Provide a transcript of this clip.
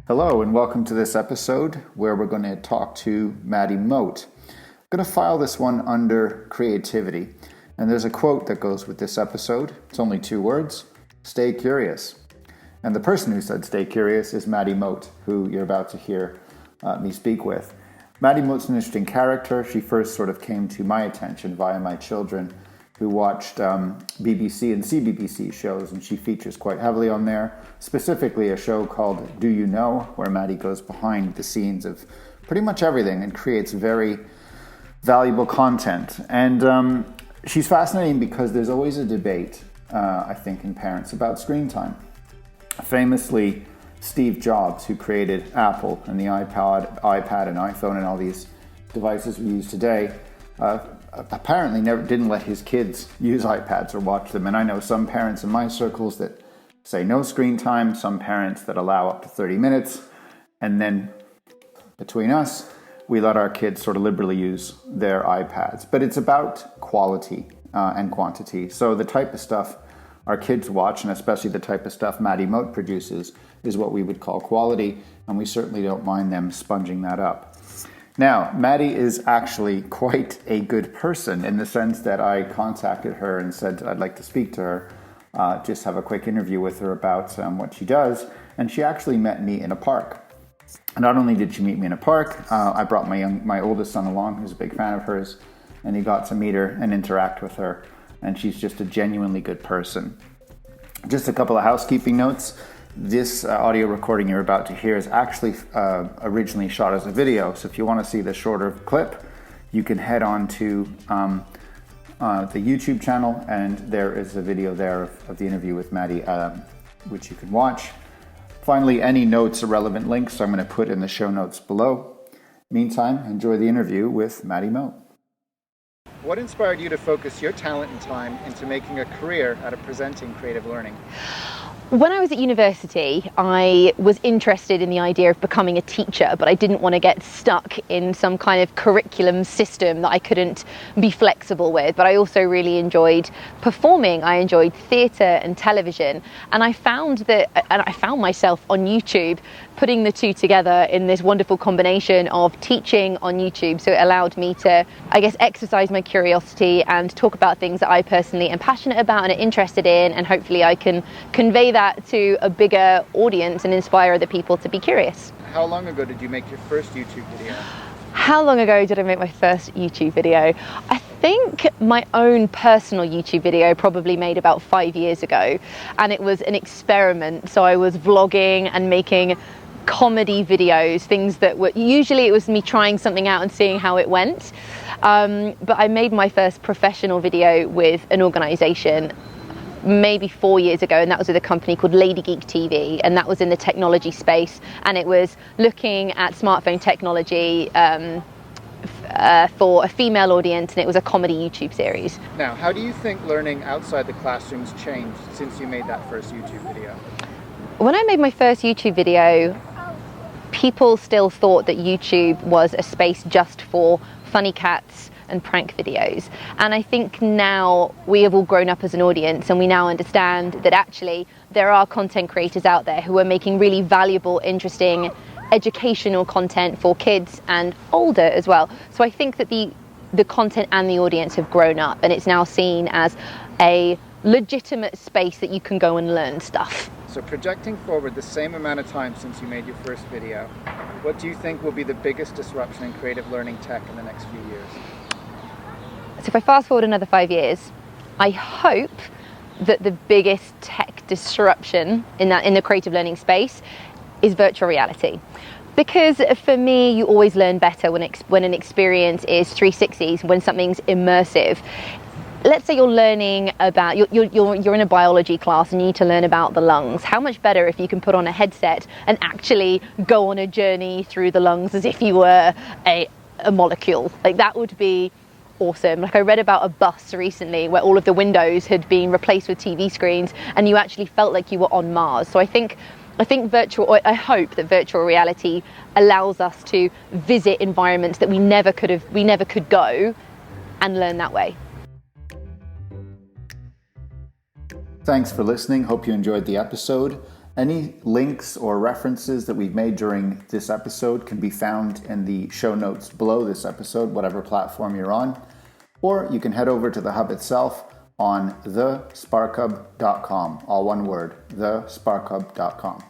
Hello and welcome to this episode where we're going to talk to Maddie Moate. I'm going to file this one under creativity, and there's a quote that goes with this episode. It's only 2 words: stay curious. And the person who said stay curious is Maddie Moate, who you're about to hear me speak with. Maddie Moate's an interesting character. She first sort of came to my attention via my children, who watched BBC and CBBC shows, and she features quite heavily on there, specifically a show called Do You Know, where Maddie goes behind the scenes of pretty much everything and creates very valuable content. And she's fascinating because there's always a debate, I think, in parents about screen time. Famously, Steve Jobs, who created Apple and the iPad and iPhone and all these devices we use today, apparently didn't let his kids use iPads or watch them. And I know some parents in my circles that say no screen time, some parents that allow up to 30 minutes, and then between us, we let our kids sort of liberally use their iPads. But it's about quality and quantity. So the type of stuff our kids watch, and especially the type of stuff Maddie Moate produces, is what we would call quality, and we certainly don't mind them sponging that up. Now, Maddie is actually quite a good person in the sense that I contacted her and said I'd like to speak to her, just have a quick interview with her about what she does, and she actually met me in a park. And not only did she meet me in a park, I brought my oldest son along, who's a big fan of hers, and he got to meet her and interact with her, and she's just a genuinely good person. Just a couple of housekeeping notes. This audio recording you're about to hear is actually originally shot as a video. So if you want to see the shorter clip, you can head on to the YouTube channel, and there is a video there of the interview with Maddie, which you can watch. Finally, any notes or relevant links I'm going to put in the show notes below. Meantime, enjoy the interview with Maddie Moate. What inspired you to focus your talent and time into making a career out of presenting creative learning? When I was at university, I was interested in the idea of becoming a teacher, but I didn't want to get stuck in some kind of curriculum system that I couldn't be flexible with. But I also really enjoyed performing. I enjoyed theatre and television, and I found myself on YouTube putting the two together in this wonderful combination of teaching on YouTube. So it allowed me to, I guess, exercise my curiosity and talk about things that I personally am passionate about and are interested in, and hopefully I can convey that to a bigger audience and inspire other people to be curious. How long ago did you make your first YouTube video? How long ago did I make my first YouTube video? I think my own personal YouTube video probably made about 5 years ago, and it was an experiment. So I was vlogging and making comedy videos, things that were usually it was me trying something out and seeing how it went. But I made my first professional video with an organization maybe 4 years ago, and that was with a company called Lady Geek TV, and that was in the technology space, and it was looking at smartphone technology for a female audience, and it was a comedy YouTube series. Now, how do you think learning outside the classroom's changed since you made that first YouTube video? When I made my first YouTube video, people still thought that YouTube was a space just for funny cats and prank videos. And I think now we have all grown up as an audience, and we now understand that actually there are content creators out there who are making really valuable, interesting, educational content for kids and older as well. So I think that the content and the audience have grown up, and it's now seen as a legitimate space that you can go and learn stuff. So projecting forward the same amount of time since you made your first video, what do you think will be the biggest disruption in creative learning tech in the next few years? So if I fast forward another 5 years, I hope that the biggest tech disruption in the creative learning space is virtual reality. Because for me, you always learn better when an experience is 360, when something's immersive. Let's say you're learning about, you're in a biology class and you need to learn about the lungs. How much better if you can put on a headset and actually go on a journey through the lungs as if you were a molecule. Like, that would be awesome. Like, I read about a bus recently where all of the windows had been replaced with TV screens and you actually felt like you were on Mars. So I hope that virtual reality allows us to visit environments that we never could go and learn that way. Thanks for listening. Hope you enjoyed the episode. Any links or references that we've made during this episode can be found in the show notes below this episode, whatever platform you're on. Or you can head over to the hub itself on thesparkhub.com, all one word, thesparkhub.com.